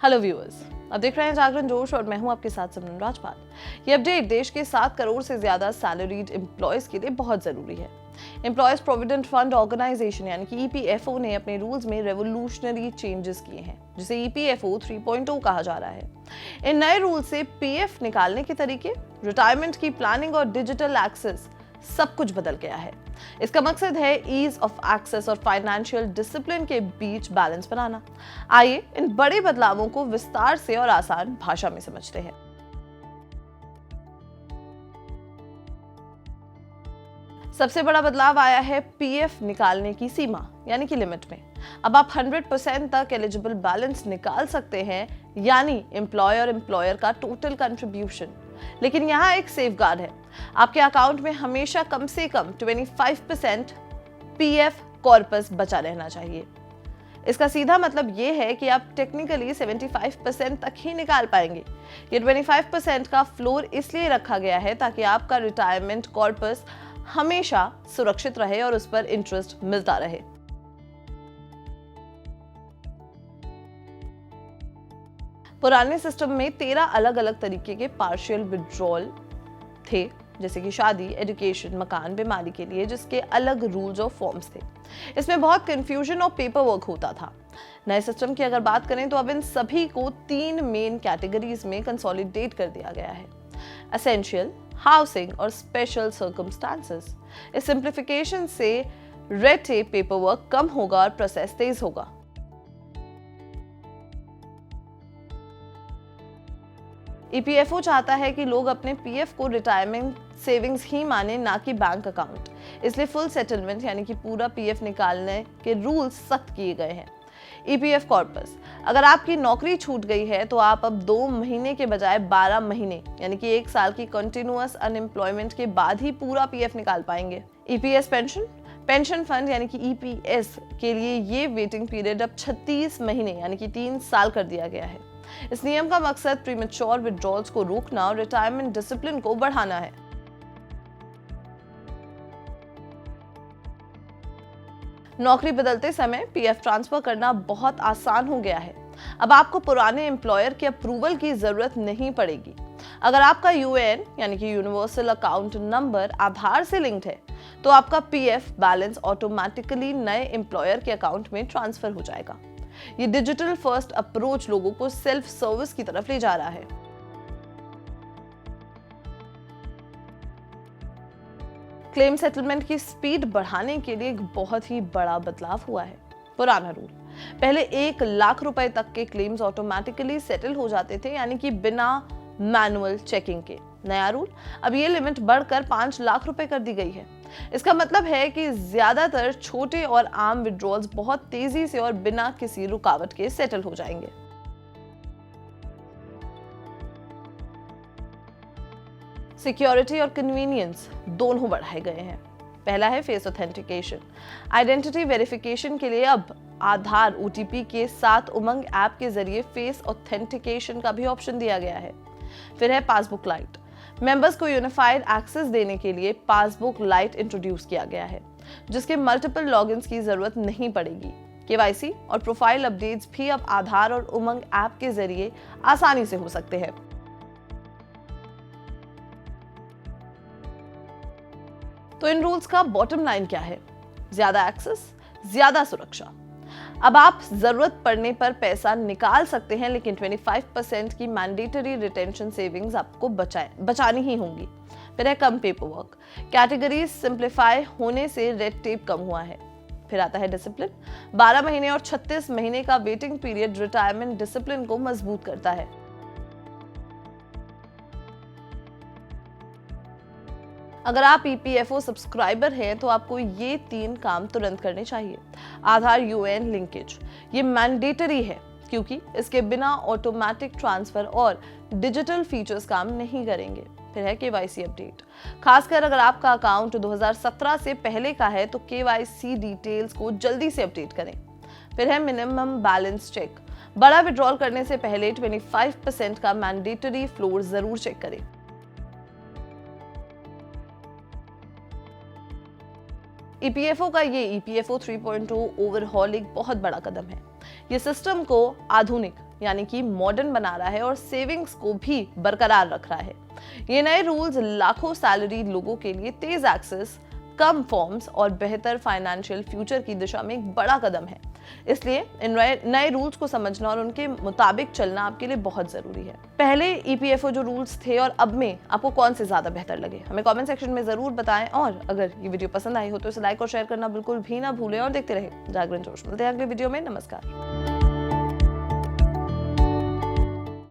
Hello viewers, अब देख रहे हैं जागरण जोश और मैं हूं आपके साथ सिमरन राजपाल। ये अपडेट देश के 7 करोड़ से ज्यादा सैलरीड एम्प्लॉयज के लिए बहुत जरूरी है। एम्प्लॉयज प्रोविडेंट फंड ऑर्गेनाइजेशन यानी कि ईपीएफओ ने अपने रूल्स में रेवोल्यूशनरी चेंजेस किए हैं, जिसे ईपीएफओ 3.0 कहा जा रहा है। इन नए रूल से पीएफ निकालने के तरीके, रिटायरमेंट की प्लानिंग और डिजिटल एक्सेस सब कुछ बदल गया है। इसका मकसद है ईज ऑफ एक्सेस और फाइनेंशियल डिसिप्लिन के बीच बैलेंस बनाना। आइए इन बड़े बदलावों को विस्तार से और आसान भाषा में समझते हैं। सबसे बड़ा बदलाव आया है पीएफ निकालने की सीमा यानी कि लिमिट में। अब आप 100% तक एलिजिबल बैलेंस निकाल सकते हैं, यानी एम्प्लॉयर का टोटल कंट्रीब्यूशन। लेकिन यहाँ एक सेफगार्ड है, आपके अकाउंट में हमेशा कम से कम 25% पीएफ कॉर्पस बचा रहना चाहिए। इसका सीधा मतलब ये है कि आप टेक्निकली 75% तक ही निकाल पाएंगे। ये 25% का फ्लोर इसलिए रखा गया है ताकि आपका रिटायरमेंट कॉर्पस हमेशा सुरक्षित रहे और उस पर इंटरेस्ट मिलता रहे। पुराने सिस्टम में 13 अलग अलग तरीके के पार्शियल विड्रॉल थे, जैसे कि शादी, एजुकेशन, मकान, बीमारी के लिए, जिसके अलग रूल्स और फॉर्म्स थे। इसमें बहुत कंफ्यूजन और पेपर वर्क होता था। नए सिस्टम की अगर बात करें तो अब इन सभी को 3 मेन कैटेगरीज में कंसोलिडेट कर दिया गया है: एसेंशियल, हाउसिंग और स्पेशल सर्कमस्टांसेस। इस सिंप्लीफिकेशन से रेड टेप पेपर वर्क कम होगा और प्रोसेस तेज होगा। ईपीएफओ चाहता है कि लोग अपने पीएफ को रिटायरमेंट सेविंग्स ही माने, ना कि बैंक अकाउंट। इसलिए फुल सेटलमेंट यानी कि पूरा पीएफ निकालने के रूल्स सख्त किए गए हैं। ईपीएफ कॉर्पस, अगर आपकी नौकरी छूट गई है तो आप अब 2 महीने के बजाय 12 महीने यानी कि 1 साल की कंटिन्यूअस अनएम्प्लॉयमेंट के बाद ही पूरा पीएफ निकाल पाएंगे। ईपीएस पेंशन फंड यानी कि ईपीएस के लिए ये वेटिंग पीरियड अब 36 महीने यानी कि 3 साल कर दिया गया है। इस नियम का मकसद प्रीमेच्योर विड्रॉल्स को रोकना और रिटायरमेंट डिसिप्लिन को बढ़ाना है। नौकरी बदलते समय पीएफ ट्रांसफर करना बहुत आसान हो गया है। अब आपको पुराने एम्प्लॉयर के अप्रूवल की जरूरत नहीं पड़ेगी। अगर आपका यूएएन यानी कि यूनिवर्सल अकाउंट नंबर आधार से लिंक्ड है तो आपका पीएफ बैलेंस ऑटोमेटिकली नए एम्प्लॉयर के अकाउंट में ट्रांसफर हो जाएगा। ये डिजिटल फर्स्ट अप्रोच लोगों को सेल्फ सर्विस की तरफ ले जा रहा है। क्लेम सेटलमेंट की स्पीड बढ़ाने के लिए एक बहुत ही बड़ा बदलाव हुआ है। पुराना रूल, पहले 1 लाख रुपए तक के क्लेम्स ऑटोमेटिकली सेटल हो जाते थे, यानी कि बिना मैनुअल चेकिंग के। नया रूल, अब ये लिमिट बढ़कर 5 लाख रुपए कर दी गई है। इसका मतलब है कि ज्यादातर छोटे और आम विड्रॉल्स बहुत तेजी से और बिना किसी रुकावट के सेटल हो जाएंगे। सिक्योरिटी और कन्वीनियंस दोनों बढ़ाए गए हैं। पहला है फेस ऑथेंटिकेशन। आइडेंटिटी वेरिफिकेशन के लिए अब आधार ओटीपी के साथ उमंग ऐप के जरिए फेस ऑथेंटिकेशन का भी ऑप्शन दिया गया है। फिर है पासबुक लाइट। मेंबर्स को यूनिफाइड एक्सेस देने के लिए पासबुक लाइट इंट्रोड्यूस किया गया है, जिसके मल्टीपल लॉगिन्स की जरूरत नहीं पड़ेगी। केवाईसी और प्रोफाइल अपडेट्स भी अब आधार और उमंग ऐप के जरिए आसानी से हो सकते हैं। तो इन रूल्स का बॉटम लाइन क्या है? ज्यादा एक्सेस, ज्यादा सुरक्षा। अब आप जरूरत पड़ने पर पैसा निकाल सकते हैं, लेकिन 25% की मैंडेटरी रिटेंशन सेविंग्स आपको बचानी ही होंगी। फिर है कम पेपर वर्क। कैटेगरीज सिंप्लीफाई होने से रेड टेप कम हुआ है। फिर आता है डिसिप्लिन। 12 महीने और 36 महीने का वेटिंग पीरियड रिटायरमेंट डिसिप्लिन को मजबूत करता है। अगर आप ईपीएफओ सब्सक्राइबर हैं तो आपको ये 3 काम तुरंत करने चाहिए। आधार यूएएन लिंकेज, ये मैंडेटरी है क्योंकि इसके बिना ऑटोमेटिक ट्रांसफर और डिजिटल फीचर्स काम नहीं करेंगे। फिर है केवाईसी अपडेट। खासकर अगर आपका अकाउंट 2017 से पहले का है तो केवाईसी डिटेल्स को जल्दी से अपडेट करें। फिर है मिनिमम बैलेंस चेक। बड़ा विड्रॉल करने से पहले 25% का मैंडेटरी फ्लोर जरूर चेक करें। ईपीएफओ का ये ईपीएफओ 3.0 ओवरहॉल एक बहुत बड़ा कदम है। ये सिस्टम को आधुनिक यानी कि मॉडर्न बना रहा है और सेविंग्स को भी बरकरार रख रहा है। ये नए रूल्स लाखों सैलरी लोगों के लिए तेज एक्सेस, कम फॉर्म्स और बेहतर फाइनेंशियल फ्यूचर की दिशा में एक बड़ा कदम है। इसलिए इन नए रूल्स को समझना और उनके मुताबिक चलना आपके लिए बहुत जरूरी है। पहले ईपीएफओ जो रूल्स थे और अब में आपको कौन से ज्यादा बेहतर लगे, हमें कमेंट सेक्शन में जरूर बताएं। और अगर ये वीडियो पसंद आई हो तो इसे लाइक और शेयर करना बिल्कुल भी ना भूलें और देखते रहे जागरण जोश। मिलते हैं अगले वीडियो में। नमस्कार।